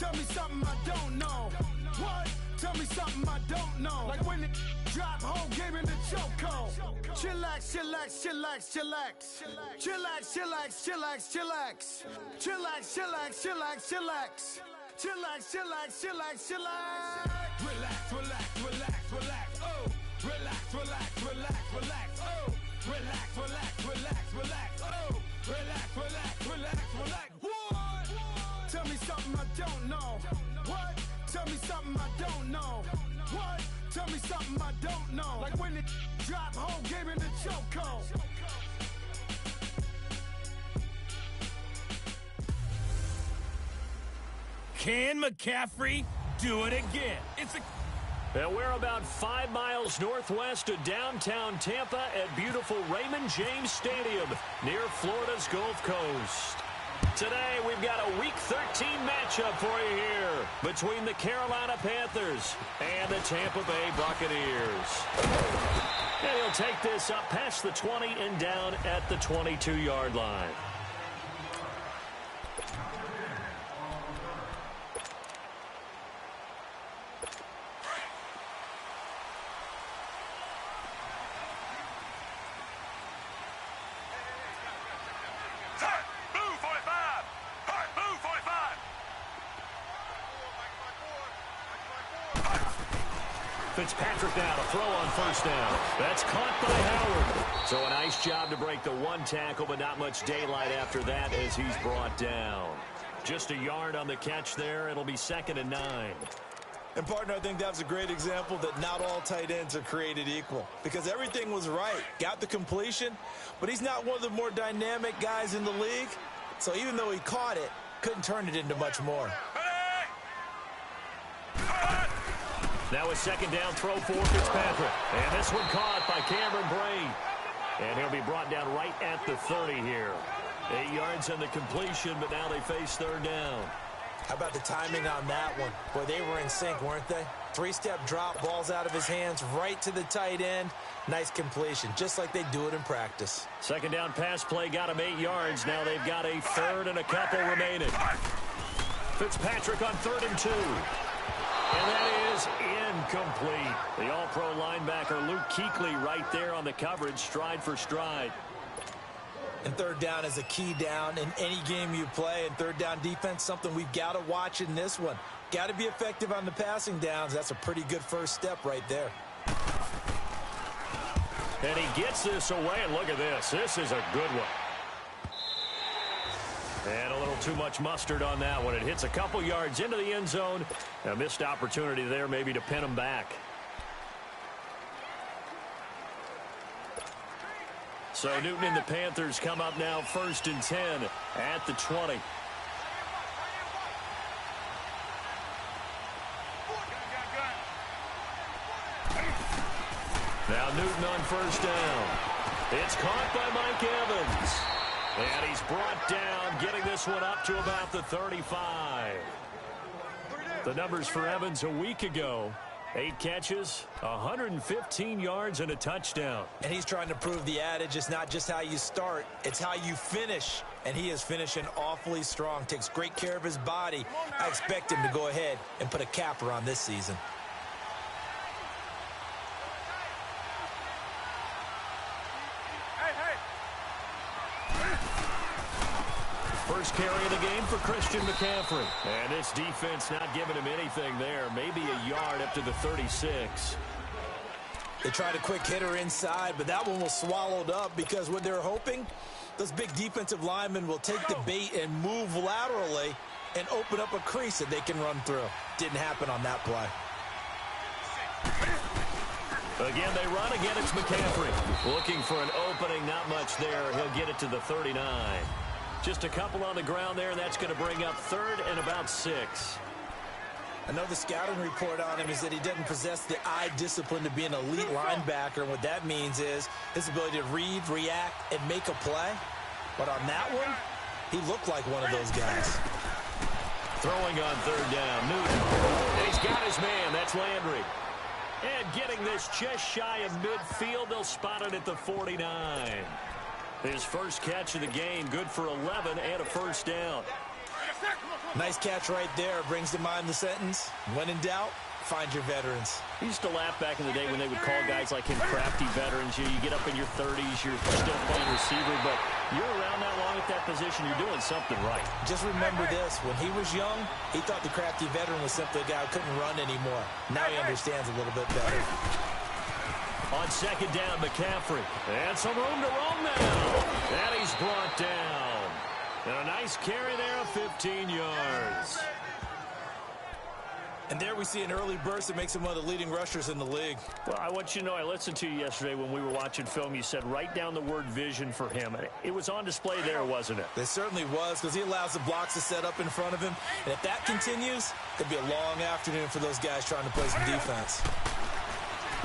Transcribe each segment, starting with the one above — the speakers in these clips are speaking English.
Tell me something I don't know. What? Tell me something I don't know. Like when it drop, whole game in the chokehold. Chillax, chillax, chillax, chillax. Chillax, chillax, chillax, chillax. Chillax, chillax, chillax, chillax. Chillax, chillax, chillax, chillax. Relax, relax, relax, relax. Oh, relax, relax, relax, relax. Oh, relax, relax, relax, relax. Oh, relax, relax, relax, relax. What? Tell me something I don't know. What? Tell me something I don't know. What? Tell me something I don't know. Like when it drop, whole game in the chokehold. Can McCaffrey do it again? And we're about 5 miles northwest of downtown Tampa at beautiful Raymond James Stadium near Florida's Gulf Coast. Today, we've got a Week 13 matchup for you here between the Carolina Panthers and the Tampa Bay Buccaneers. And he'll take this up past the 20 and down at the 22-yard line. Fitzpatrick now to throw on first down. That's caught by Howard. So a nice job to break the one tackle, but not much daylight after that as he's brought down. Just a yard on the catch there. It'll be 2nd and 9. And, partner, I think that was a great example that not all tight ends are created equal. Because everything was right. Got the completion, but he's not one of the more dynamic guys in the league. So even though he caught it, couldn't turn it into much more. Now a 2nd down throw for Fitzpatrick. And this one caught by Cameron Brate. And he'll be brought down right at the 30 here. 8 yards on the completion, but now they face 3rd down. How about the timing on that one? Boy, they were in sync, weren't they? 3-step drop, ball's out of his hands, right to the tight end. Nice completion, just like they do it in practice. 2nd down pass play got him 8 yards. Now they've got a 3rd and a couple remaining. Fitzpatrick on 3rd and 2. And that is incomplete. The all-pro linebacker Luke Kuechly right there on the coverage, stride for stride. And 3rd down is a key down in any game you play. And 3rd down defense, something we've got to watch in this one. Got to be effective on the passing downs. That's a pretty good first step right there. And he gets this away, and look at this. This is a good one. And a little too much mustard on that one. It hits a couple yards into the end zone. A missed opportunity there maybe to pin him back. So Newton and the Panthers come up now 1st and 10 at the 20. Now Newton on 1st down. It's caught by Mike Evans. And he's brought down, getting this one up to about the 35. The numbers for Evans a week ago. 8 catches, 115 yards, and a touchdown. And he's trying to prove the adage, it's not just how you start, it's how you finish. And he is finishing awfully strong, takes great care of his body. I expect him to go ahead and put a capper on this season. First carry of the game for Christian McCaffrey. And this defense not giving him anything there. Maybe a yard up to the 36. They tried a quick hitter inside, but that one was swallowed up because what they're hoping, those big defensive linemen will take the bait and move laterally and open up a crease that they can run through. Didn't happen on that play. Again, they run. Again, it's McCaffrey. Looking for an opening. Not much there. He'll get it to the 39. Just a couple on the ground there, and that's going to bring up 3rd and about 6. I know the scouting report on him is that he doesn't possess the eye discipline to be an elite linebacker, and what that means is his ability to read, react, and make a play. But on that one, he looked like one of those guys. Throwing on 3rd down, Newton. And he's got his man. That's Landry. And getting this just shy of midfield, they'll spot it at the 49. His first catch of the game, good for 11 and a 1st down. Nice catch right there. Brings to mind the sentence, when in doubt, find your veterans. I used to laugh back in the day when they would call guys like him crafty veterans. You get up in your 30s, you're still playing receiver, but you're around that long at that position, you're doing something right. Just remember this, when he was young, he thought the crafty veteran was simply a guy who couldn't run anymore. Now he understands a little bit better. On second down, McCaffrey. And some room to roam now. And he's brought down. And a nice carry there of 15 yards. And there we see an early burst that makes him one of the leading rushers in the league. Well, I want you to know, I listened to you yesterday when we were watching film. You said write down the word vision for him. It was on display there, wasn't it? It certainly was, because he allows the blocks to set up in front of him. And if that continues, it'll be a long afternoon for those guys trying to play some defense.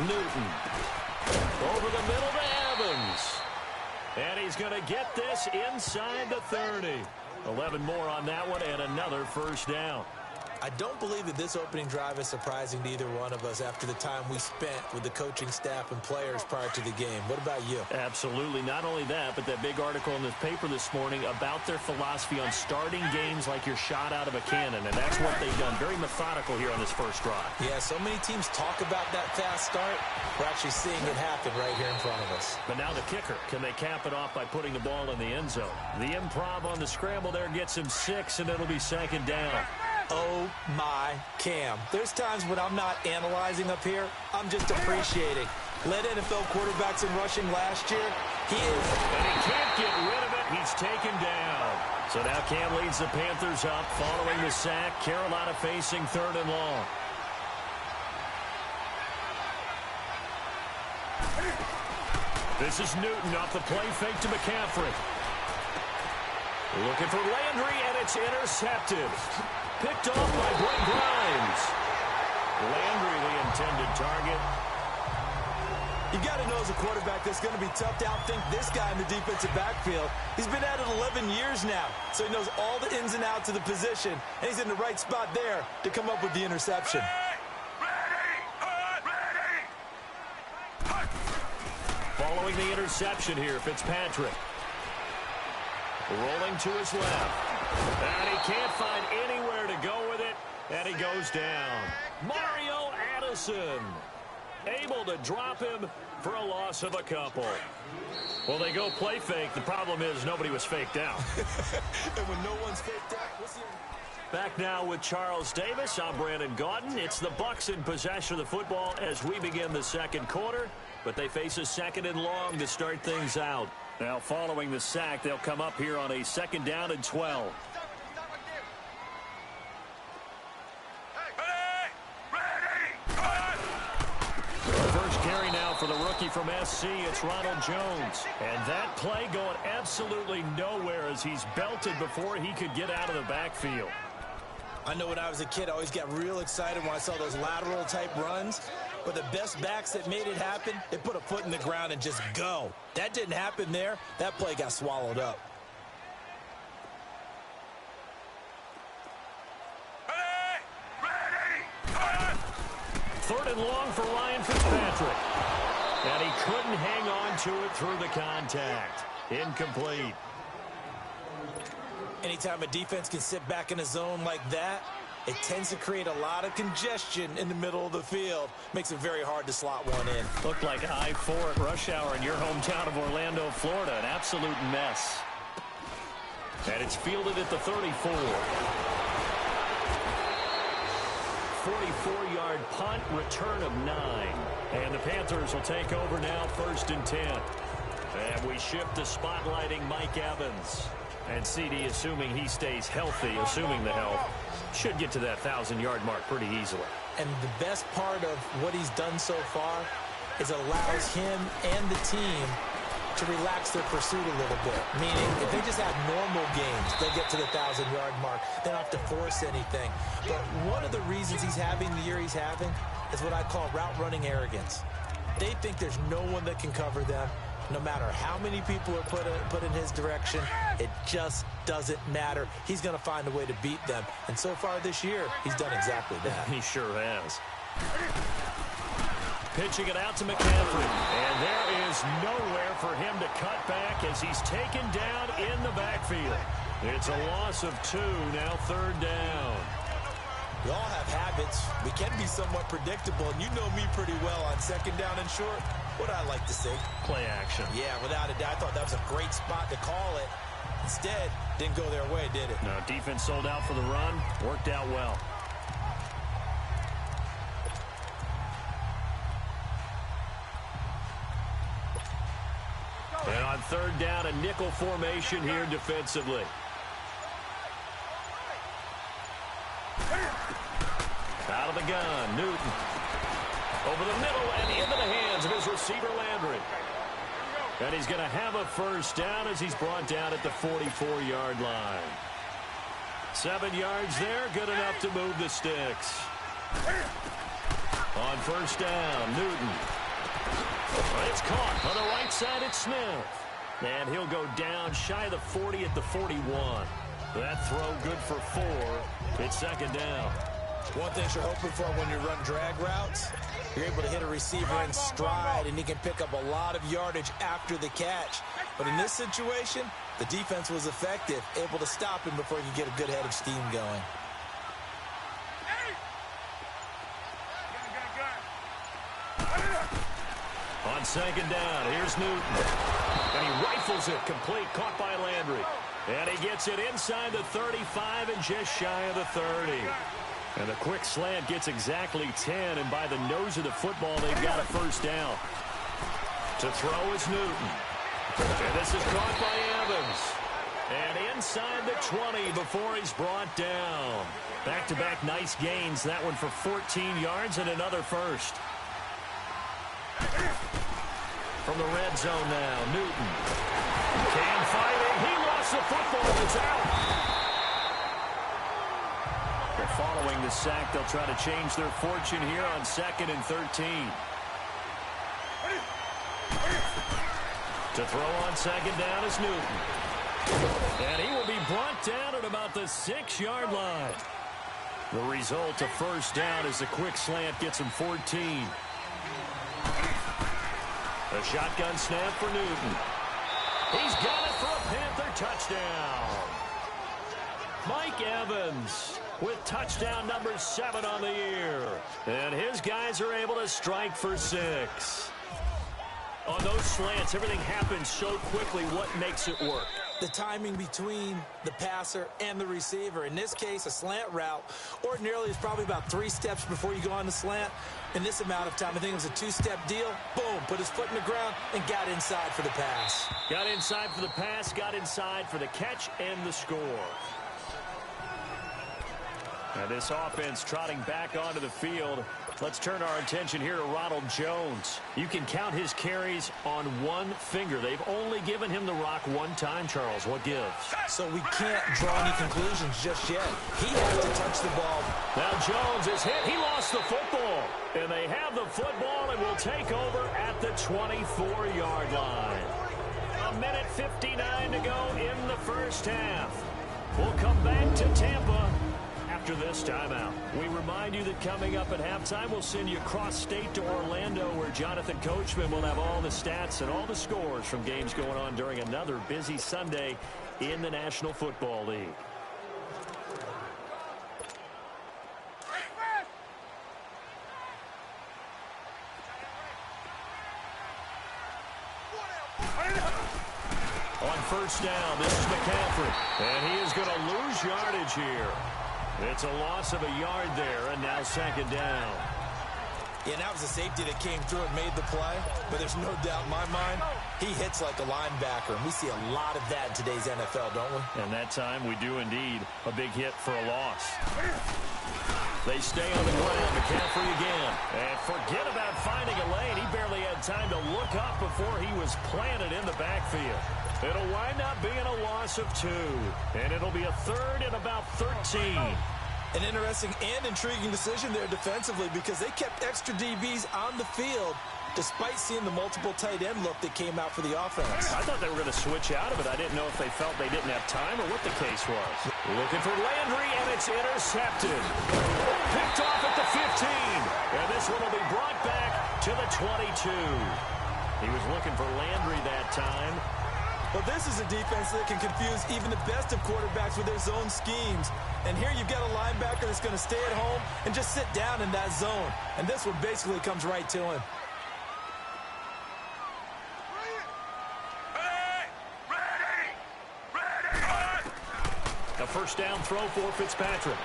Newton. Over the middle to Evans. And he's going to get this inside the 30. 11 more on that one and another first down. I don't believe that this opening drive is surprising to either one of us after the time we spent with the coaching staff and players prior to the game. What about you? Absolutely. Not only that, but that big article in the paper this morning about their philosophy on starting games like you're shot out of a cannon, and that's what they've done. Very methodical here on this first drive. Yeah, so many teams talk about that fast start. We're actually seeing it happen right here in front of us. But now the kicker. Can they cap it off by putting the ball in the end zone? The improv on the scramble there gets him 6, and it'll be second down. Oh, my Cam. There's times when I'm not analyzing up here. I'm just appreciating. Led NFL quarterbacks in rushing last year. He is. And he can't get rid of it. He's taken down. So now Cam leads the Panthers up following the sack. Carolina facing 3rd and long. This is Newton off the play fake to McCaffrey. Looking for Landry, and it's intercepted. Picked off by Brent Grimes. Landry, the intended target. You got to know as a quarterback that's going to be tough to outthink this guy in the defensive backfield. He's been at it 11 years now, so he knows all the ins and outs of the position, and he's in the right spot there to come up with the interception. Following the interception here, Fitzpatrick. Rolling to his left. And he can't find anywhere to go with it. And he goes down. Mario Addison. Able to drop him for a loss of a couple. Well, they go play fake. The problem is nobody was faked out. And when no one's faked out, we'll see. Back now with Charles Davis. I'm Brandon Gaudin. It's the Bucks in possession of the football as we begin the second quarter. But they face a 2nd and long to start things out. Now, following the sack, they'll come up here on a 2nd down and 12. First carry now for the rookie from SC. It's Ronald Jones. And that play going absolutely nowhere as he's belted before he could get out of the backfield. I know when I was a kid, I always got real excited when I saw those lateral-type runs. But the best backs that made it happen, they put a foot in the ground and just go. That didn't happen there. That play got swallowed up. Third and long for Ryan Fitzpatrick. And he couldn't hang on to it through the contact. Incomplete. Anytime a defense can sit back in a zone like that, it tends to create a lot of congestion in the middle of the field. Makes it very hard to slot one in. Looked like I-4 at rush hour in your hometown of Orlando, Florida. An absolute mess. And it's fielded at the 34. 44-yard punt, return of 9. And the Panthers will take over now, 1st and 10. And we shift to spotlighting Mike Evans. And CD, assuming he stays healthy, assuming the health, should get to that 1,000-yard mark pretty easily. And the best part of what he's done so far is it allows him and the team to relax their pursuit a little bit. Meaning, if they just have normal games, they'll get to the 1,000-yard mark. They don't have to force anything. But one of the reasons he's having the year he's having is what I call route-running arrogance. They think there's no one that can cover them. No matter how many people are put in his direction, it just doesn't matter. He's going to find a way to beat them. And so far this year, he's done exactly that. He sure has. Pitching it out to McCaffrey. And there is nowhere for him to cut back as he's taken down in the backfield. It's a loss of 2, now 3rd down. We all have habits. We can be somewhat predictable, and you know me pretty well on 2nd down and short. What I like to say? Play action. Yeah, without a doubt. I thought that was a great spot to call it. Instead, didn't go their way, did it? No, defense sold out for the run. Worked out well. And on 3rd down, a nickel formation here defensively. Out of the gun, Newton. Over the middle and into the hands of his receiver, Landry. And he's going to have a 1st down as he's brought down at the 44-yard line. 7 yards there, good enough to move the sticks. On 1st down, Newton. It's caught on the right side at Smith. And he'll go down shy of the 40 at the 41. That throw good for 4. It's 2nd down. One thing you're hoping for when you run drag routes, you're able to hit a receiver in stride, and he can pick up a lot of yardage after the catch. But in this situation, the defense was effective, able to stop him before he could get a good head of steam going. On 2nd down, here's Newton. And he rifles it complete, caught by Landry. And he gets it inside the 35 and just shy of the 30. And the quick slant gets exactly 10, and by the nose of the football, they've got a 1st down. To throw is Newton. And this is caught by Evans. And inside the 20 before he's brought down. Back-to-back nice gains. That one for 14 yards and another 1st. From the red zone now, Newton. Can fight it. He lost the football. It's out. Following the sack, they'll try to change their fortune here on 2nd and 13. To throw on 2nd down is Newton. And he will be brought down at about the 6-yard line. The result of 1st down is a quick slant gets him 14. A shotgun snap for Newton. He's got it for a Panther touchdown. Mike Evans with touchdown number 7 on the year. And his guys are able to strike for 6. On those slants, everything happens so quickly. What makes it work? The timing between the passer and the receiver. In this case, a slant route ordinarily is probably about 3 steps before you go on the slant. In this amount of time, I think it was a 2-step deal. Boom, put his foot in the ground and got inside for the pass. Got inside for the pass, got inside for the catch and the score. And this offense trotting back onto the field. Let's turn our attention here to Ronald Jones. You can count his carries on 1 finger. They've only given him the rock 1 time, Charles. What gives? So we can't draw any conclusions just yet. He has to touch the ball. Now Jones is hit. He lost the football. And they have the football and will take over at the 24-yard line. 1:59 to go in the 1st half. We'll come back to Tampa after this timeout. We remind you that coming up at halftime, we'll send you across state to Orlando, where Jonathan Coachman will have all the stats and all the scores from games going on during another busy Sunday in the National Football League. On 1st down, this is McCaffrey, and he is going to lose yardage here. It's a loss of a yard there, and now 2nd down. Yeah, and that was a safety that came through and made the play, but there's no doubt in my mind, he hits like a linebacker, and we see a lot of that in today's NFL, don't we? And that time, we do indeed. A big hit for a loss. They stay on the ground. McCaffrey again. And forget about finding a lane. He barely had time to look up before he was planted in the backfield. It'll wind up being a loss of 2. And it'll be a 3rd and about 13. An interesting and intriguing decision there defensively, because they kept extra DBs on the field despite seeing the multiple tight end look that came out for the offense. I thought they were going to switch out of it. I didn't know if they felt they didn't have time or what the case was. Looking for Landry, and it's intercepted. Picked off at the 15. And this one will be brought back to the 22. He was looking for Landry that time. Well, this is a defense that can confuse even the best of quarterbacks with their zone schemes. And here you've got a linebacker that's going to stay at home and just sit down in that zone. And this one basically comes right to him. A first down throw for Fitzpatrick.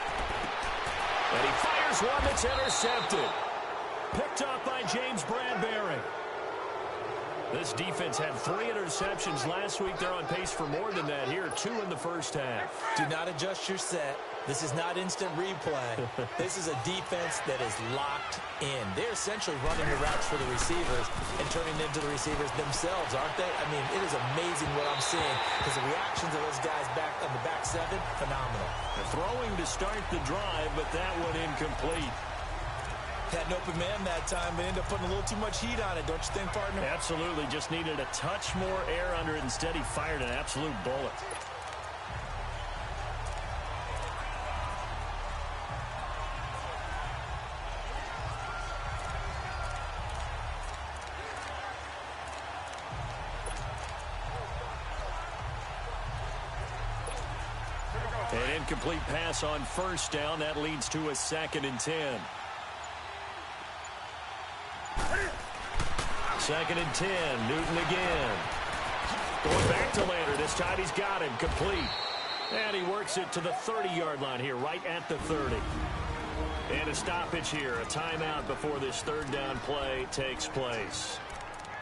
And he fires one that's intercepted. Picked up by James Bradbury. This defense had 3 interceptions last week. They're on pace for more than that here. 2 in the first half. Do not adjust your set. This is not instant replay. This is a defense that is locked in. They're essentially running the routes for the receivers and turning into the receivers themselves, aren't they? I mean, it is amazing what I'm seeing because the reactions of those guys back on the back 7, phenomenal. They're throwing to start the drive, but that one incomplete. Had an open man that time, but ended up putting a little too much heat on it, don't you think, partner? Absolutely. Just needed a touch more air under it. Instead, he fired an absolute bullet. An incomplete pass on first down. That leads to a 2nd and 10. 2nd and 10. Newton again. Going back to Lander. This time he's got him. Complete. And he works it to the 30-yard line here, right at the 30. And a stoppage here. A timeout before this 3rd down play takes place.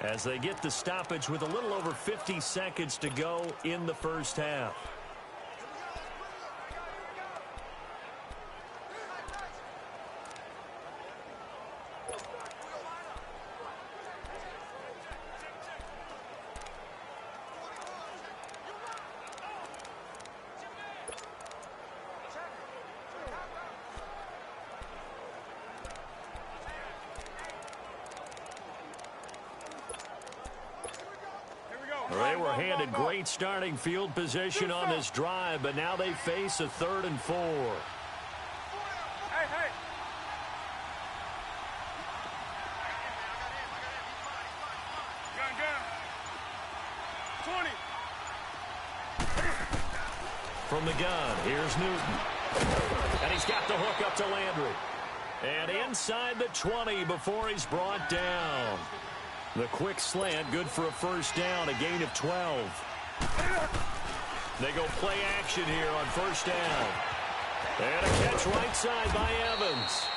As they get the stoppage with a little over 50 seconds to go in the first half. They were handed great starting field position on this drive, but now they face a 3rd and 4. Hey, hey. Gun. 20. From the gun, here's Newton. And he's got the hook up to Landry. And inside the 20 before he's brought down. The quick slant, good for a first down, a gain of 12. They go play action here on first down. And a catch right side by Evans.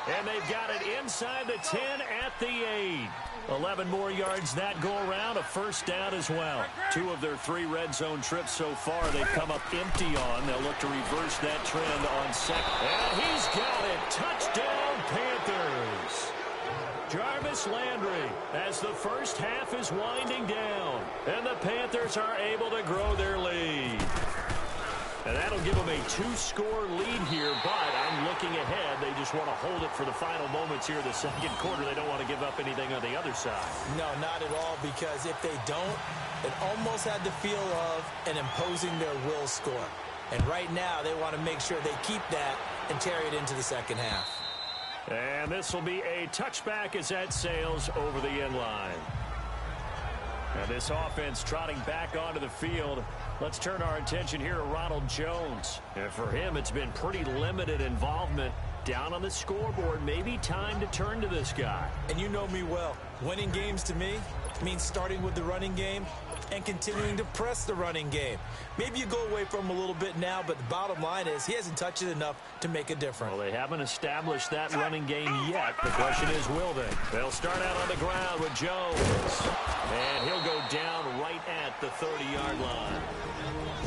And they've got it inside the 10 at the 8. 11 more yards that go around, a first down as well. 2 of their 3 red zone trips so far they've come up empty on. They'll look to reverse that trend on 2nd. And he's got it. Touchdown, Panthers. Jarvis Landry as the first half is winding down. And the Panthers are able to grow their lead. And that'll give them a 2-score lead here, but I'm looking ahead. They just want to hold it for the final moments here of the 2nd quarter. They don't want to give up anything on the other side. No, not at all, because if they don't, it almost had the feel of an imposing their will score. And right now, they want to make sure they keep that and carry it into the 2nd half. And this will be a touchback as that sails over the end line. And this offense trotting back onto the field. Let's turn our attention here to Ronald Jones. And for him, it's been pretty limited involvement down on the scoreboard. Maybe time to turn to this guy. And you know me well. Winning games to me means starting with the running game and continuing to press the running game. Maybe you go away from him a little bit now, but the bottom line is he hasn't touched it enough to make a difference. Well, they haven't established that running game yet. The question is, will they? They'll start out on the ground with Jones. And he'll go down right at the 30-yard line.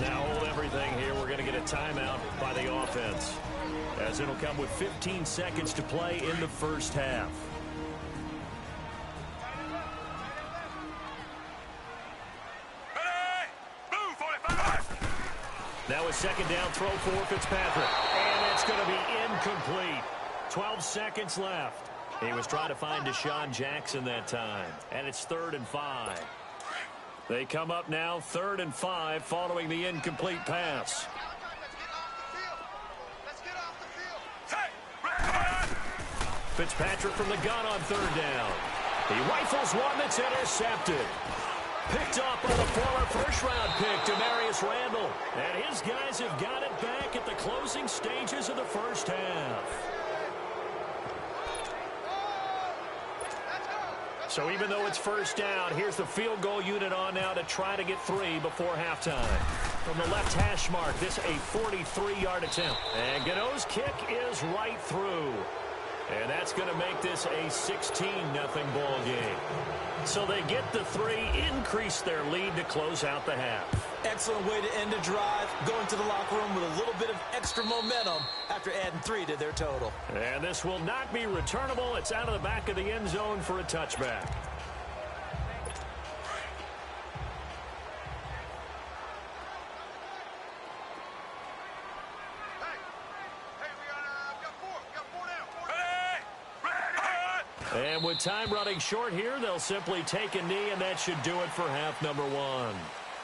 Now hold everything here. We're going to get a timeout by the offense, as it'll come with 15 seconds to play in the first half. Now a 2nd down throw for Fitzpatrick. And it's going to be incomplete. 12 seconds left. He was trying to find Deshaun Jackson that time. And it's 3rd and 5. They come up now 3rd and 5 following the incomplete pass. Fitzpatrick from the gun on 3rd down. He rifles one that's intercepted. Picked off by the former first-round pick, Demarius Randall. And his guys have got it back at the closing stages of the first half. So even though it's first down, here's the field goal unit on now to try to get 3 before halftime. From the left hash mark, this a 43-yard attempt. And Gano's kick is right through. And that's going to make this a 16-0 ball game. So they get the 3, increase their lead to close out the half. Excellent way to end a drive, going to the locker room with a little bit of extra momentum after adding 3 to their total. And this will not be returnable. It's out of the back of the end zone for a touchback. And with time running short here, they'll simply take a knee, and that should do it for half number 1.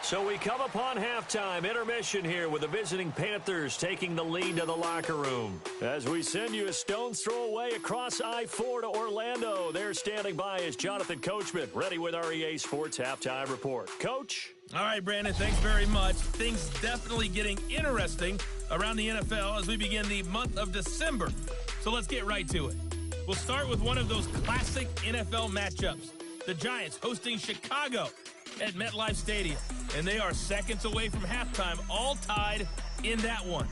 So we come upon halftime, intermission here with the visiting Panthers taking the lead to the locker room. As we send you a stone's throw away across I-4 to Orlando, there standing by is Jonathan Coachman, ready with our EA Sports Halftime Report. Coach? All right, Brandon, thanks very much. Things definitely getting interesting around the NFL as we begin the month of December. So let's get right to it. We'll start with one of those classic NFL matchups. The Giants hosting Chicago at MetLife Stadium. And they are seconds away from halftime, all tied in that one.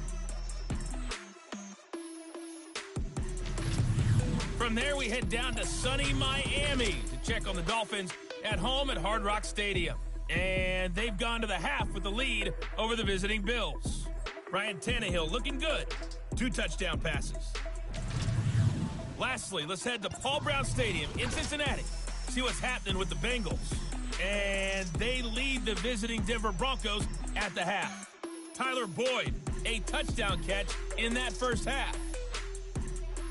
From there, we head down to sunny Miami to check on the Dolphins at home at Hard Rock Stadium. And they've gone to the half with the lead over the visiting Bills. Ryan Tannehill looking good. 2 touchdown passes. Lastly, let's head to Paul Brown Stadium in Cincinnati. See what's happening with the Bengals. And they lead the visiting Denver Broncos at the half. Tyler Boyd, a touchdown catch in that first half.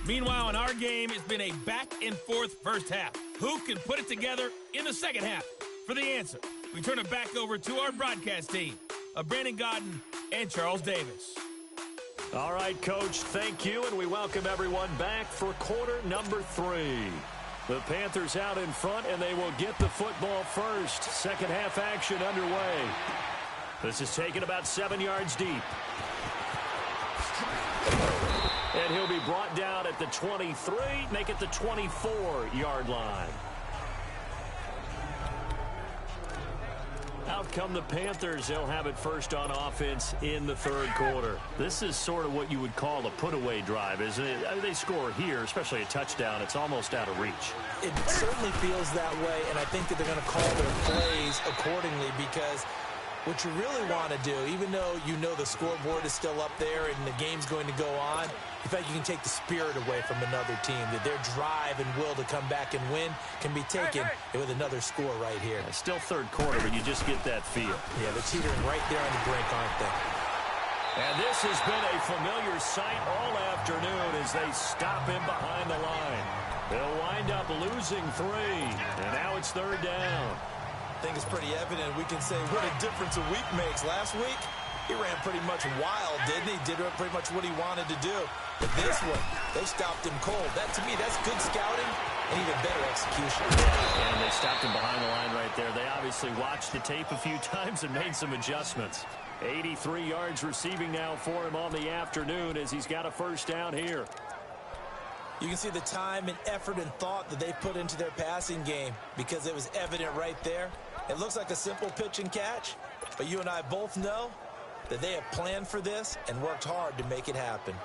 Meanwhile, in our game, it's been a back-and-forth first half. Who can put it together in the second half? For the answer, we turn it back over to our broadcast team of Brandon Godden and Charles Davis. All right, Coach, thank you, and we welcome everyone back for quarter number 3. The Panthers out in front, and they will get the football first. Second half action underway. This is taken about 7 yards deep. And he'll be brought down at the 23, make it the 24-yard line. Out come the Panthers. They'll have it first on offense in the third quarter. This is sort of what you would call a put-away drive, isn't it? They score here, especially a touchdown. It's almost out of reach. It certainly feels that way, and I think that they're going to call their plays accordingly because what you really want to do, even though you know the scoreboard is still up there and the game's going to go on, in fact, you can take the spirit away from another team, that their drive and will to come back and win can be taken with another score right here. It's still third quarter, but you just get that feel. Yeah, they're teetering right there on the brink, aren't they? And this has been a familiar sight all afternoon as they stop him behind the line. They'll wind up losing 3, and now it's third down. I think it's pretty evident. We can say what a difference a week makes. Last week, he ran pretty much wild, didn't he? Did pretty much what he wanted to do. But this one, they stopped him cold. That, to me, that's good scouting and even better execution. And they stopped him behind the line right there. They obviously watched the tape a few times and made some adjustments. 83 yards receiving now for him on the afternoon as he's got a first down here. You can see the time and effort and thought that they put into their passing game because it was evident right there. It looks like a simple pitch and catch, but you and I both know that they have planned for this and worked hard to make it happen.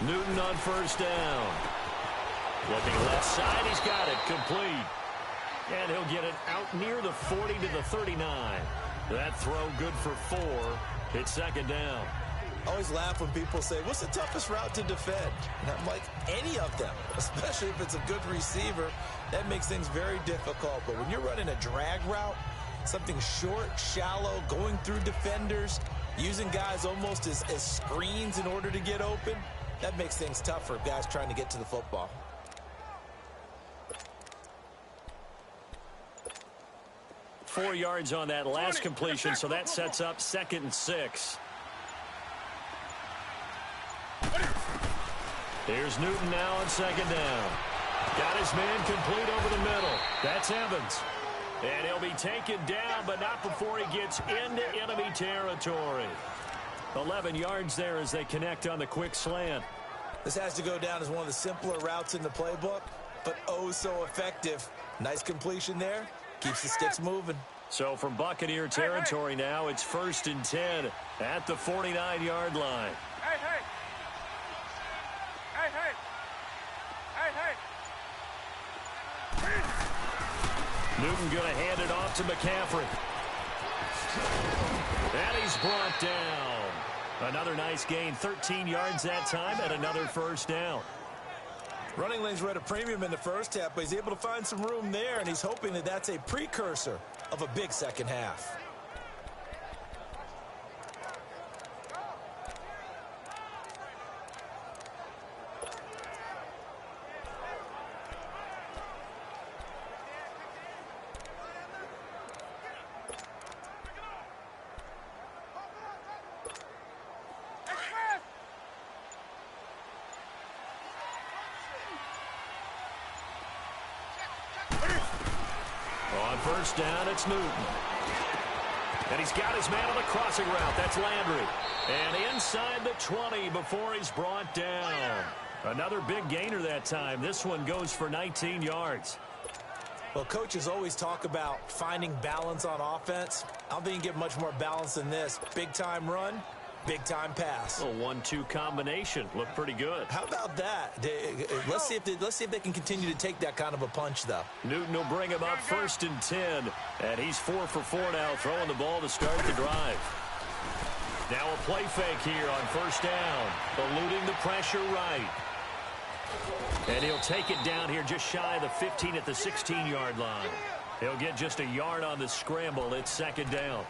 Newton on first down. Looking left side, he's got it complete. And he'll get it out near the 40 to the 39. That throw good for 4. It's second down. I always laugh when people say, what's the toughest route to defend? And I'm like, any of them, especially if it's a good receiver. That makes things very difficult. But when you're running a drag route, something short, shallow, going through defenders, using guys almost as screens in order to get open, that makes things tough for guys trying to get to the football. 4 yards on that last completion, so that sets up 2nd and 6. Here's Newton now on 2nd down. Got his man complete over the middle. That's Evans. And he'll be taken down, but not before he gets into enemy territory. 11 yards there as they connect on the quick slant. This has to go down as one of the simpler routes in the playbook, but oh so effective. Nice completion there. Keeps the sticks moving. So from Buccaneer territory now, it's 1st and 10 at the 49-yard line. Hey, hey. Hey, hey. Hey, hey. Newton going to hand it off to McCaffrey. And he's brought down. Another nice gain, 13 yards that time, and another 1st down. Running lanes were at a premium in the first half, but he's able to find some room there, and he's hoping that that's a precursor of a big second half. On 1st down, it's Newton. And he's got his man on the crossing route. That's Landry. And inside the 20 before he's brought down. Another big gainer that time. This one goes for 19 yards. Well, coaches always talk about finding balance on offense. I don't think you can get much more balance than this. Big-time run, big-time pass. A 1-2 combination. Looked pretty good. How about that? Let's see if they can continue to take that kind of a punch, though. Newton will bring him up 1st and 10. And he's 4 for 4 now, throwing the ball to start the drive. Now a play fake here on 1st down. Eluding the pressure right. And he'll take it down here just shy of the 15 at the 16-yard line. He'll get just a yard on the scramble. It's 2nd down.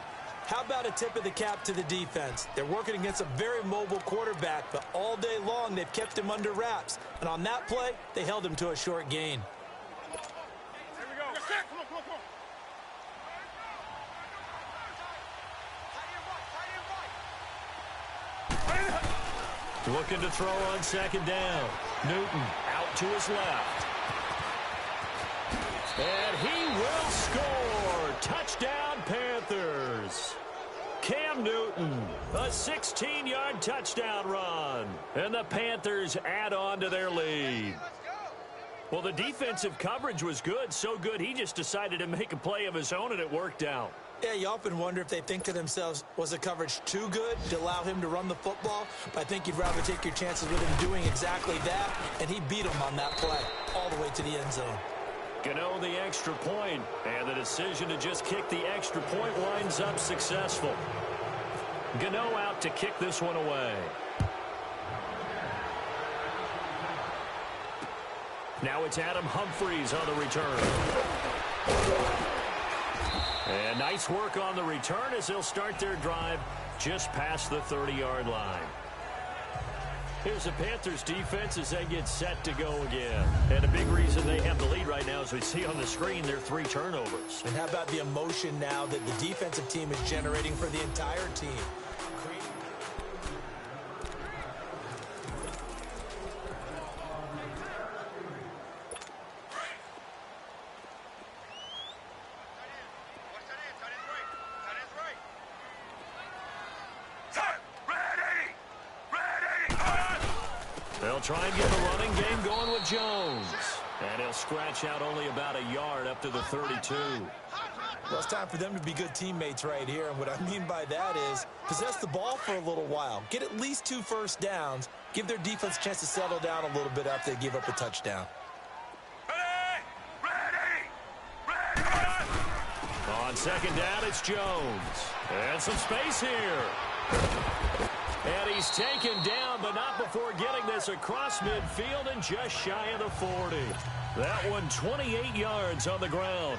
How about a tip of the cap to the defense? They're working against a very mobile quarterback, but all day long they've kept him under wraps. And on that play, they held him to a short gain. Here we go. Come on, come on, come on. Looking to throw on 2nd down. Newton out to his left. And he will score. Touchdown, Panthers. Cam Newton, a 16-yard touchdown run. And the Panthers add on to their lead. Well, the defensive coverage was good, so good he just decided to make a play of his own, and it worked out. Yeah, you often wonder if they think to themselves, was the coverage too good to allow him to run the football? But I think you'd rather take your chances with him doing exactly that, and he beat him on that play all the way to the end zone. Gano the extra point, and the decision to just kick the extra point winds up successful. Gano out to kick this one away. Now it's Adam Humphries on the return. And nice work on the return as they'll start their drive just past the 30-yard line. Here's the Panthers defense as they get set to go again. And a big reason they have the lead right now, as we see on the screen, their 3 turnovers. And how about the emotion now that the defensive team is generating for the entire team? They'll try and get the running game going with Jones. And he'll scratch out only about a yard up to the 32. Well, it's time for them to be good teammates right here. And what I mean by that is possess the ball for a little while. Get at least 2 first downs. Give their defense a chance to settle down a little bit after they give up a touchdown. On 2nd down, it's Jones. And some space here. And he's taken down, but not before getting this across midfield and just shy of the 40. That one 28 yards on the ground.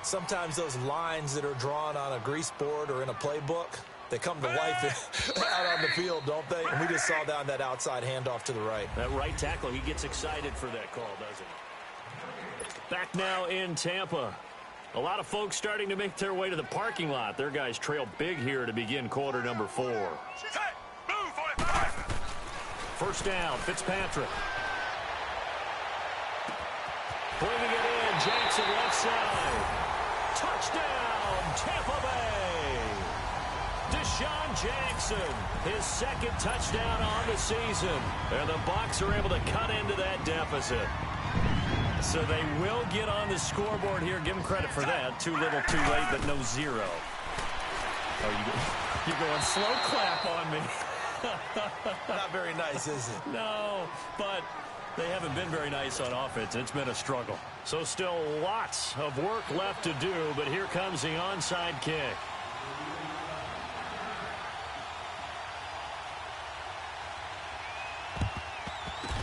Sometimes those lines that are drawn on a grease board or in a playbook, they come to life out on the field, don't they? And we just saw down that outside handoff to the right. That right tackle, he gets excited for that call, doesn't he? Back now in Tampa. A lot of folks starting to make their way to the parking lot. Their guys trail big here to begin quarter number 4. Hey, move, 45. First down, Fitzpatrick. Bringing it in, Jackson left side. Touchdown, Tampa Bay. Deshaun Jackson, his second touchdown on the season. And the Bucs are able to cut into that deficit. So they will get on the scoreboard here. Give them credit for that. Too little, too late, but no 0. Oh, you're going slow clap on me. Not very nice, is it? No, but they haven't been very nice on offense. It's been a struggle. So still lots of work left to do, but here comes the onside kick.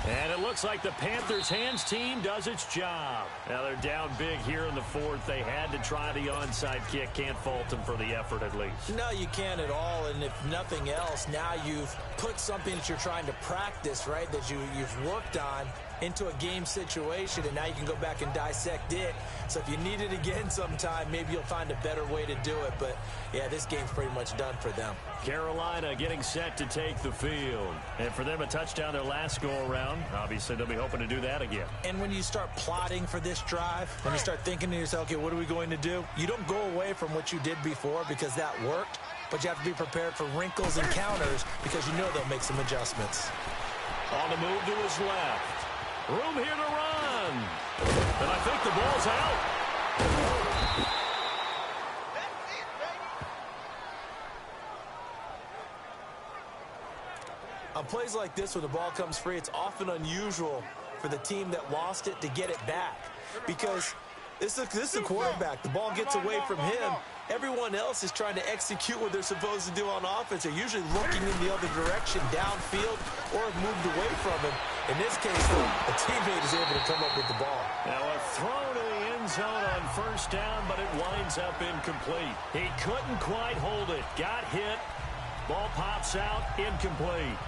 And it looks like the Panthers' hands team does its job. Now they're down big here in the 4th. They had to try the onside kick. Can't fault them for the effort at least. No, you can't at all. And if nothing else, now you've put something that you're trying to practice, right, that you've worked on into a game situation, and now you can go back and dissect it. So if you need it again sometime, maybe you'll find a better way to do it. But, yeah, this game's pretty much done for them. Carolina getting set to take the field. And for them, a touchdown their last go-around. Obviously, they'll be hoping to do that again. And when you start plotting for this drive, when you start thinking to yourself, okay, what are we going to do? You don't go away from what you did before because that worked, but you have to be prepared for wrinkles and counters because you know they'll make some adjustments. On the move to his left. Room here to run. And I think the ball's out. On plays like this, when the ball comes free, it's often unusual for the team that lost it to get it back. Because this is the quarterback. The ball gets away from him. Everyone else is trying to execute what they're supposed to do on offense. They're usually looking in the other direction, downfield, or have moved away from him. In this case, though, a teammate is able to come up with the ball. Now a throw to the end zone on first down, but it winds up incomplete. He couldn't quite hold it. Got hit. Ball pops out, incomplete.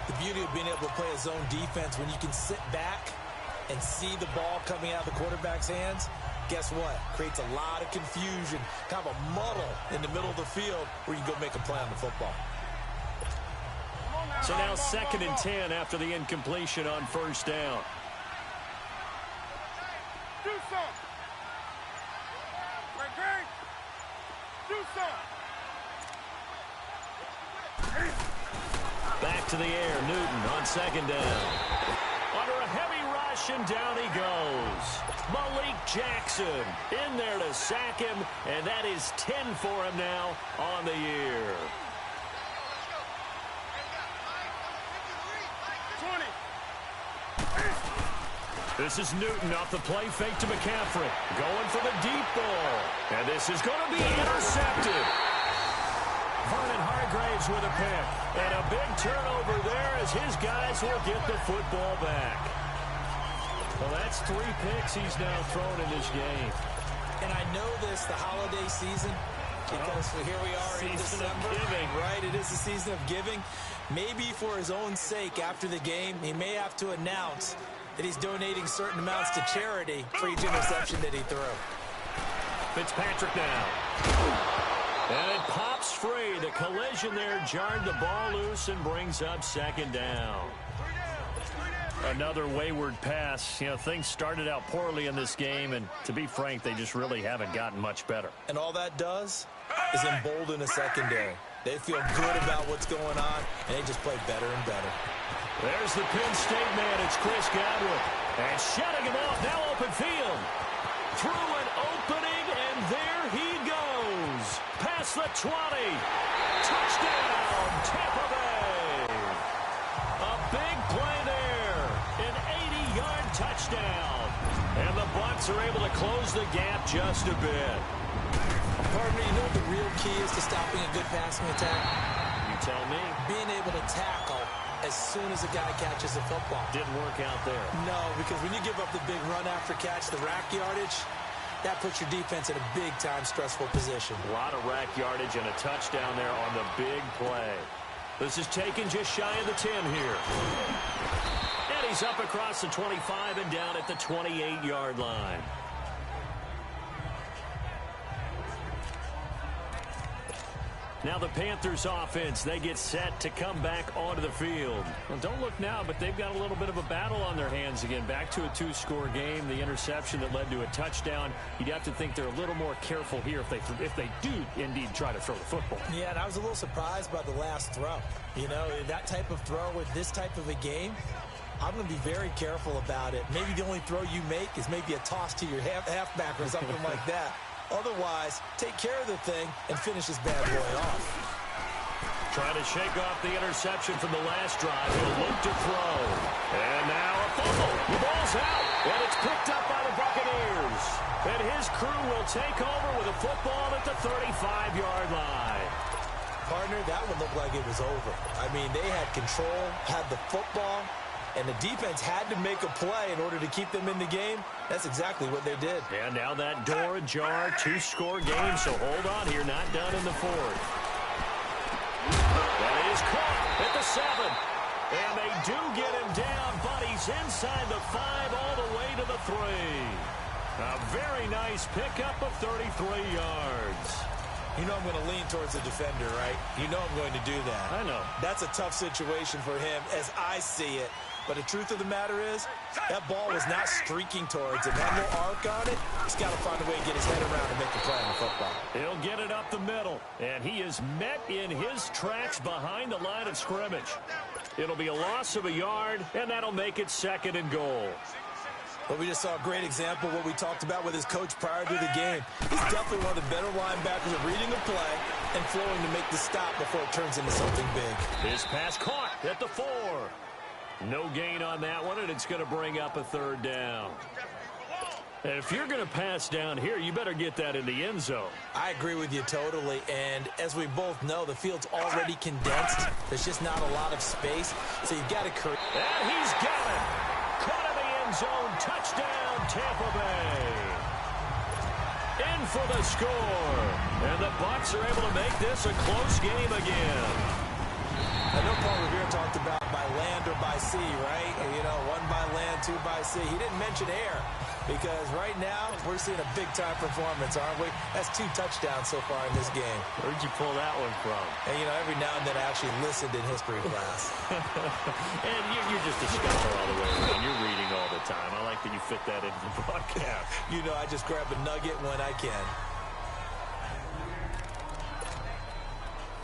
The beauty of being able to play a zone defense when you can sit back and see the ball coming out of the quarterback's hands, guess what? Creates a lot of confusion, kind of a muddle in the middle of the field where you can go make a play on the football. So now 2nd and 10 after the incompletion on first down. Do something. Great. Do something. Back to the air, Newton on 2nd down. Under a heavy rush, and down he goes. Malik Jackson in there to sack him, and that is 10 for him now on the year. 20. This is Newton off the play fake to McCaffrey. Going for the deep ball. And this is going to be intercepted. Vernon Hargraves with a pick. And a big turnover there as his guys will get the football back. Well, that's 3 picks he's now thrown in this game. And I know this, the holiday season, because here we are in December. Right, it is the season of giving. Maybe for his own sake after the game, he may have to announce that he's donating certain amounts to charity for each interception that he threw. Fitzpatrick now. And it pops free. The collision there jarred the ball loose and brings up 2nd down. Another wayward pass. You know, things started out poorly in this game, and to be frank, they just really haven't gotten much better. And all that does is embolden a secondary. They feel good about what's going on, and they just play better and better. There's the Penn State man. It's Chris Godwin. And shutting him off. Now open field. Through an opening, and there he goes. Past the 20. Touchdown, Tampa Bay. A big play there. An 80-yard touchdown. And the Bucs are able to close the gap just a bit. Partner, you know what the real key is to stopping a good passing attack? You tell me. Being able to tackle as soon as a guy catches the football. Didn't work out there. No, because when you give up the big run after catch, the rack yardage, that puts your defense in a big-time stressful position. A lot of rack yardage and a touchdown there on the big play. This is taken just shy of the 10 here. And he's up across the 25 and down at the 28-yard line. Now the Panthers offense, they get set to come back onto the field. Well, don't look now, but they've got a little bit of a battle on their hands again. Back to a two-score game. The interception that led to a touchdown. You'd have to think they're a little more careful here if they do indeed try to throw the football. Yeah, and I was a little surprised by the last throw. You know, that type of throw with this type of a game, I'm going to be very careful about it. Maybe the only throw you make is maybe a toss to your halfback or something like that. Otherwise, take care of the thing and finish this bad boy off. Trying to shake off the interception from the last drive. He'll look to throw. And now a fumble. The ball's out. And it's picked up by the Buccaneers. And his crew will take over with a football at the 35-yard line. Partner, that one looked like it was over. I mean, they had control, had the football, and the defense had to make a play in order to keep them in the game. That's exactly what they did. And now that door ajar, two-score game, so hold on here, not done in the fourth. That is caught at the 7. And they do get him down, but he's inside the 5 all the way to the 3. A very nice pickup of 33 yards. You know I'm going to lean towards the defender, right? You know I'm going to do that. I know. That's a tough situation for him as I see it. But the truth of the matter is, that ball was not streaking towards him. Had no arc on it. He's got to find a way to get his head around and make the play on the football. He'll get it up the middle. And he is met in his tracks behind the line of scrimmage. It'll be a loss of a yard, and that'll make it 2nd and goal. But we just saw a great example of what we talked about with his coach prior to the game. He's definitely one of the better linebackers at reading a play and flowing to make the stop before it turns into something big. His pass caught at the 4. No gain on that one, and it's going to bring up a 3rd down. And if you're going to pass down here, you better get that in the end zone. I agree with you totally. And as we both know, the field's already condensed. There's just not a lot of space. So you've got to create. And he's got it. Caught in the end zone. Touchdown, Tampa Bay. In for the score. And the Bucs are able to make this a close game again. I know Paul Revere talked about by land or by sea, right? You know, 1 by land, 2 by sea. He didn't mention air because right now we're seeing a big-time performance, aren't we? That's 2 touchdowns so far in this game. Where'd you pull that one from? And, you know, every now and then I actually listened in history class. And you're just a scholar all the way around. You're reading all the time. I like that you fit that into the broadcast. You know, I just grab a nugget when I can.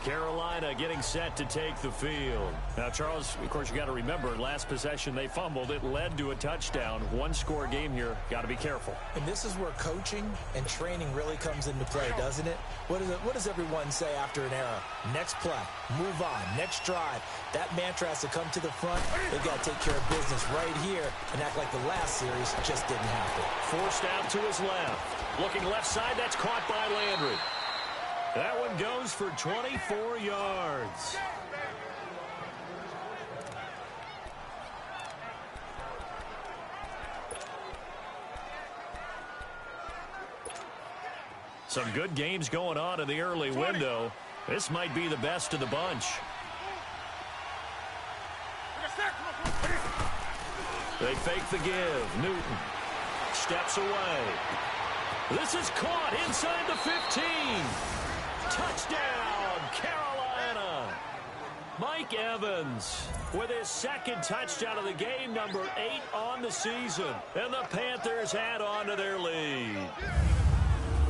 Carolina getting set to take the field. Now, Charles, of course, you got to remember, last possession they fumbled. It led to a touchdown. 1-score game here. Got to be careful. And this is where coaching and training really comes into play, doesn't it? What does everyone say after an error? Next play, move on, next drive. That mantra has to come to the front. They've got to take care of business right here and act like the last series just didn't happen. Forced out to his left. Looking left side, that's caught by Landry. That one goes for 24 yards. Some good games going on in the early window. This might be the best of the bunch. They fake the give. Newton steps away. This is caught inside the 15. Touchdown, Carolina. Mike Evans with his 2nd touchdown of the game, number 8 on the season. And the Panthers add on to their lead.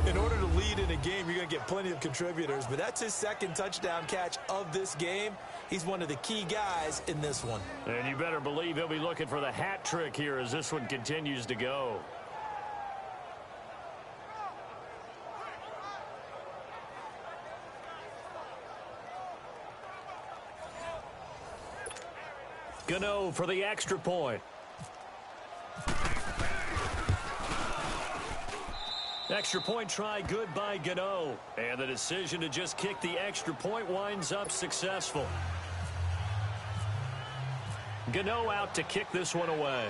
In order to lead in a game, you're going to get plenty of contributors, but that's his 2nd touchdown catch of this game. He's one of the key guys in this one. And you better believe he'll be looking for the hat trick here as this one continues to go. Gano for the extra point. Extra point try good by Gano. And the decision to just kick the extra point winds up successful. Gano out to kick this one away.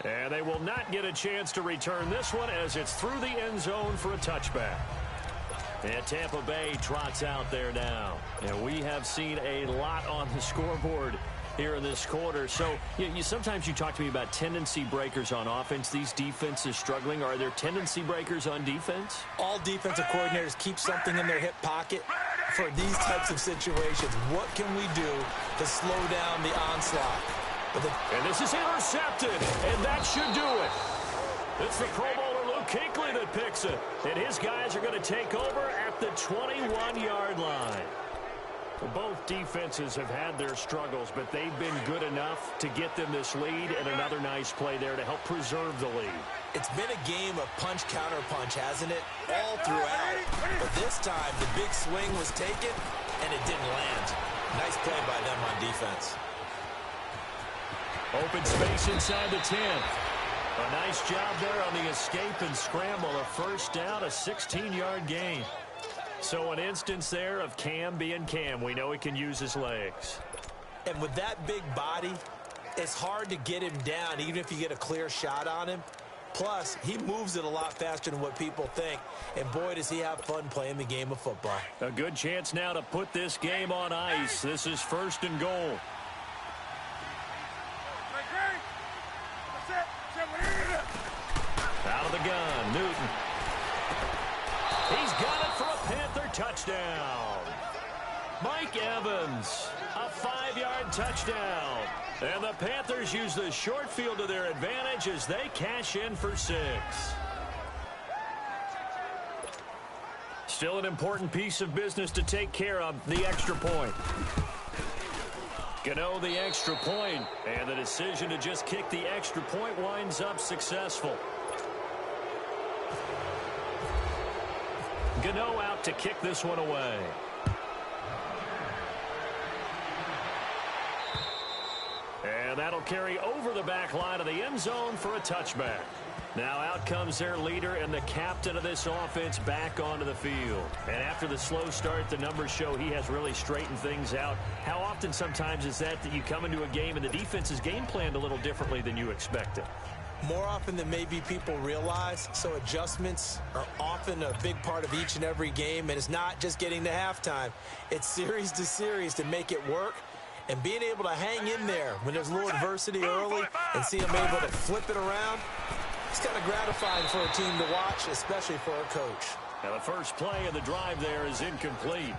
And they will not get a chance to return this one as it's through the end zone for a touchback. And Tampa Bay trots out there now. And we have seen a lot on the scoreboard here in this quarter. So sometimes you talk to me about tendency breakers on offense. These defenses struggling. Are there tendency breakers on defense? All defensive coordinators keep something in their hip pocket for these types of situations. What can we do to slow down the onslaught? And this is intercepted, and that should do it. It's the Pro Bowler Luke Kuechly that picks it. And his guys are going to take over at the 21-yard line. Both defenses have had their struggles, but they've been good enough to get them this lead, and another nice play there to help preserve the lead. It's been a game of punch-counter-punch, hasn't it? All throughout. But this time, the big swing was taken, and it didn't land. Nice play by them on defense. Open space inside the 10. A nice job there on the escape and scramble. A first down, a 16-yard gain. So an instance there of Cam being Cam. We know he can use his legs. And with that big body, it's hard to get him down, even if you get a clear shot on him. Plus, he moves it a lot faster than what people think. And boy, does he have fun playing the game of football. A good chance now to put this game on ice. This is 1st and goal. Out of the gun, Newton. He's got it for a Panther touchdown. Mike Evans, a 5-yard touchdown. And the Panthers use the short field to their advantage as they cash in for 6. Still an important piece of business to take care of, the extra point. Gano the extra point, and the decision to just kick the extra point winds up successful. Gano out to kick this one away. And that'll carry over the back line of the end zone for a touchback. Now out comes their leader and the captain of this offense back onto the field. And after the slow start, the numbers show he has really straightened things out. How often sometimes is that you come into a game and the defense is game planned a little differently than you expected? More often than maybe people realize, so adjustments are often a big part of each and every game, and it's not just getting to halftime. It's series to series to make it work, and being able to hang in there when there's a little adversity early and see them able to flip it around, it's kind of gratifying for a team to watch, especially for a coach. Now the first play of the drive there is incomplete.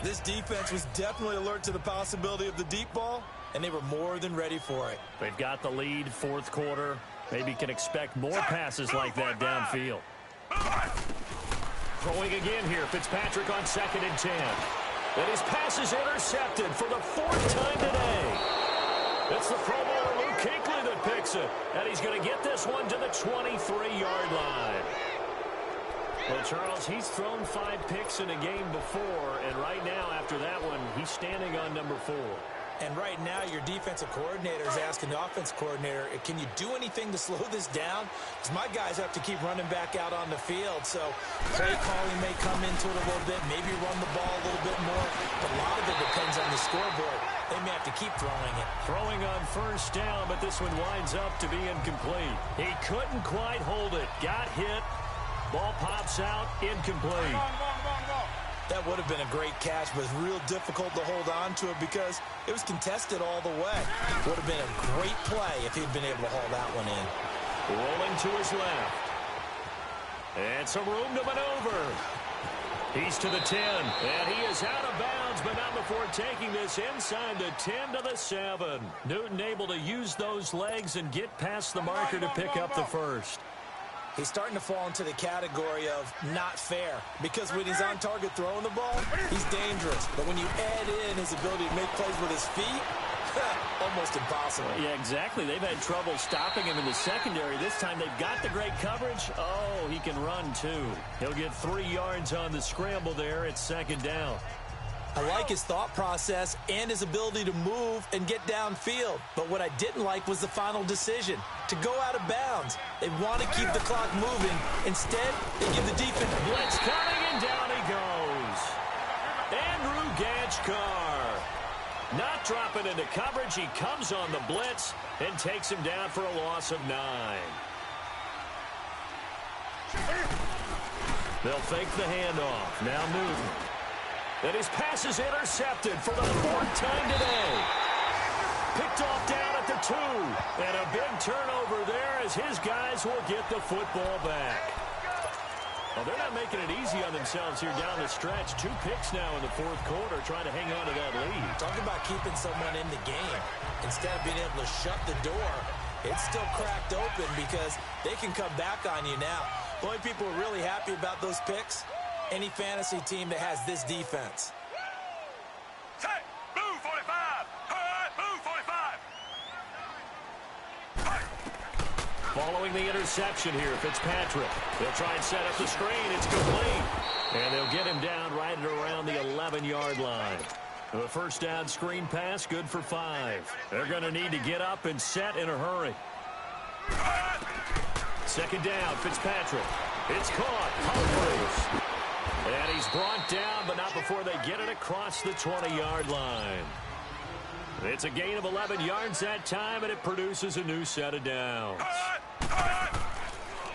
This defense was definitely alert to the possibility of the deep ball, and they were more than ready for it. They've got the lead, 4th quarter. Maybe can expect more passes like that downfield. Throwing again here, Fitzpatrick on 2nd and 10. And his pass is intercepted for the 4th time today. It's the Pro Bowler Luke Kuechly that picks it. And he's going to get this one to the 23-yard line. Well, Charles, he's thrown 5 picks in a game before, and right now, after that one, he's standing on number 4. And right now, your defensive coordinator is asking the offense coordinator, can you do anything to slow this down? Because my guys have to keep running back out on the field. So play calling may come into it a little bit, maybe run the ball a little bit more. But a lot of it depends on the scoreboard. They may have to keep throwing it. Throwing on 1st down, but this one winds up to be incomplete. He couldn't quite hold it. Got hit. Ball pops out. Incomplete. That would have been a great catch, but it's real difficult to hold on to it because it was contested all the way. Would have been a great play if he'd been able to haul that one in. Rolling to his left. And some room to maneuver. He's to the 10, and he is out of bounds, but not before taking this inside the 10 to the 7. Newton able to use those legs and get past the marker to pick up the first. He's starting to fall into the category of not fair because when he's on target throwing the ball, he's dangerous. But when you add in his ability to make plays with his feet, almost impossible. Yeah, exactly. They've had trouble stopping him in the secondary. This time they've got the great coverage. Oh, he can run too. He'll get 3 yards on the scramble there at 2nd down. I like his thought process and his ability to move and get downfield. But what I didn't like was the final decision, to go out of bounds. They want to keep the clock moving. Instead, they give the defense blitz coming, and down he goes. Andrew Ganchkar. Not dropping into coverage. He comes on the blitz and takes him down for a loss of 9. They'll fake the handoff. Now Newton. And his pass is intercepted for the 4th time today. Picked off down at the 2. And a big turnover there as his guys will get the football back. Well, they're not making it easy on themselves here down the stretch. 2 picks now in the fourth quarter, trying to hang on to that lead. Talk about keeping someone in the game. Instead of being able to shut the door, it's still cracked open because they can come back on you now. The only people who are really happy about those picks, any fantasy team that has this defense. Set, blue 45. Blue 45. Following the interception here, Fitzpatrick. They'll try and set up the screen. It's complete. And they'll get him down right at around the 11-yard line. The first down screen pass, good for 5. They're going to need to get up and set in a hurry. Second down, Fitzpatrick. It's caught. Humphries. And he's brought down, but not before they get it across the 20-yard line. It's a gain of 11 yards that time, and it produces a new set of downs.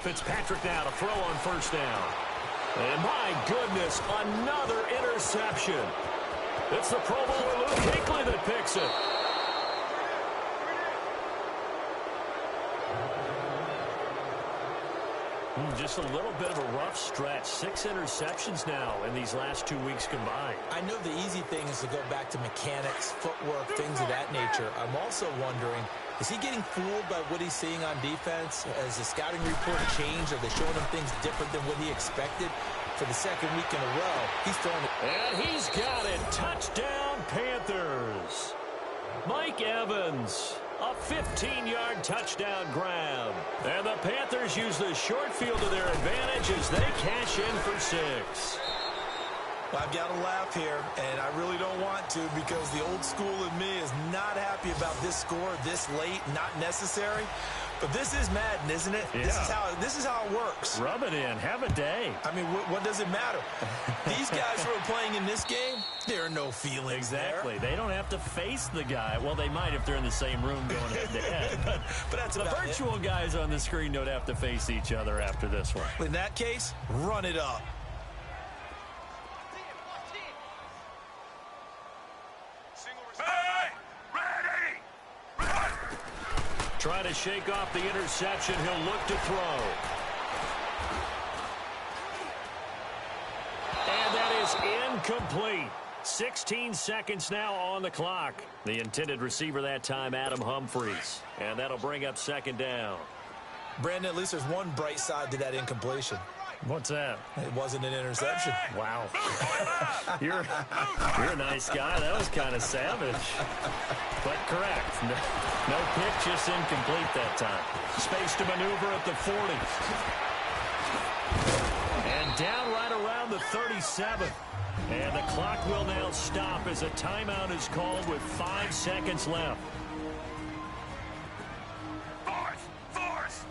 Fitzpatrick now to throw on first down. And my goodness, another interception. It's the Pro Bowler Luke Kuechly that picks it. Just a little bit of a rough stretch. 6 interceptions now in these last 2 weeks combined. I know the easy thing is to go back to mechanics, footwork, things of that nature. I'm also wondering, is he getting fooled by what he's seeing on defense? Has the scouting report changed? Are they showing him things different than what he expected? For the second week in a row, he's throwing it. And he's got it. Touchdown, Panthers. Mike Evans. A 15-yard touchdown grab. And the Panthers use the short field to their advantage as they cash in for 6. Well, I've got to laugh here, and I really don't want to because the old school in me is not happy about this score this late, not necessary. But this is Madden, isn't it? Yeah. This is how it works. Rub it in. Have a day. I mean, what does it matter? These guys who are playing in this game, there are no feelings Exactly. there. They don't have to face the guy. Well, they might if they're in the same room going head-to-head. But that's the about virtual guys on the screen don't have to face each other after this one. In that case, run it up. Trying to shake off the interception. He'll look to throw. And that is incomplete. 16 seconds now on the clock. The intended receiver that time, Adam Humphries. And that'll bring up second down. Brandon, at least there's one bright side to that incompletion. What's that? It wasn't an interception. Wow. You're a nice guy. That was kind of savage. But correct. No pick, just incomplete that time. Space to maneuver at the 40. And down right around the 37. And the clock will now stop as a timeout is called with 5 seconds left. Force.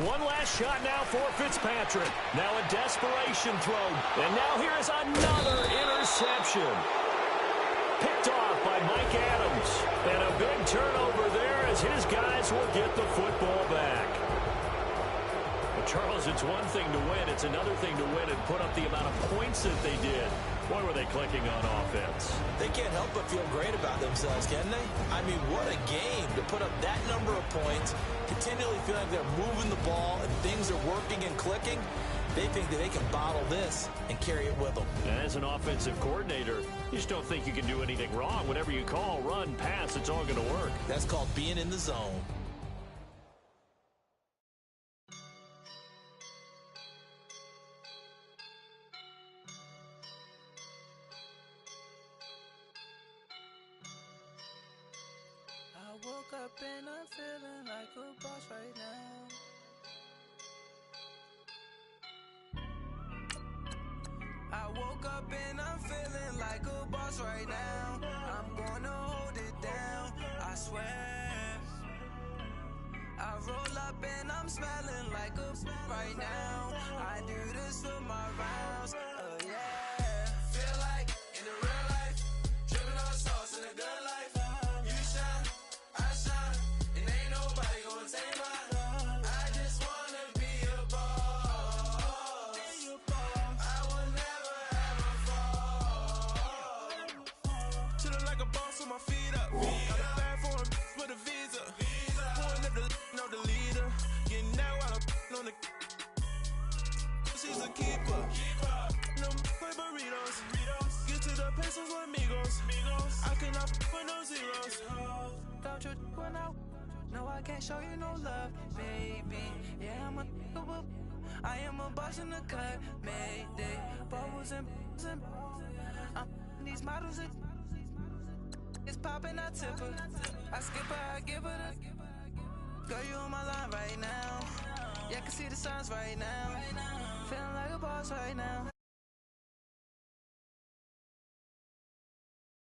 One last shot now for Fitzpatrick. Now a desperation throw. And now here is another interception. Picked off by Mike Adams. And a big turnover there as his guys will get the football back. Well, Charles, it's one thing to win. It's another thing to win and put up the amount of points that they did. Boy, were they clicking on offense. They can't help but feel great about themselves, can they? I mean, what a game to put up that number of points, continually feel like they're moving the ball and things are working and clicking. They think that they can bottle this and carry it with them. And as an offensive coordinator, you just don't think you can do anything wrong. Whatever you call, run, pass, it's all going to work. That's called being in the zone. I woke up and I'm feeling like a boss right now. I woke up and I'm feeling like a boss right now. I'm gonna hold it down, I swear. I roll up and I'm smelling like a right now. I do this for my rounds, yeah. Feel like in the real life, dripping on sauce in a good life. You shine, I shine, and ain't nobody gonna take mine. I just wanna be a boss. I will never ever fall. a keeper. No burritos. Get to the pesos with amigos. I cannot for no zeros. Don't you run out? No, I can't show you no love, baby. Yeah, I am a boss in the cut, mayday. Bubbles and these models, it's popping, I tip her. I skip her, I give her the. Girl, you on my line right now. Yeah, I can see the signs right now. Feeling like a boss right now.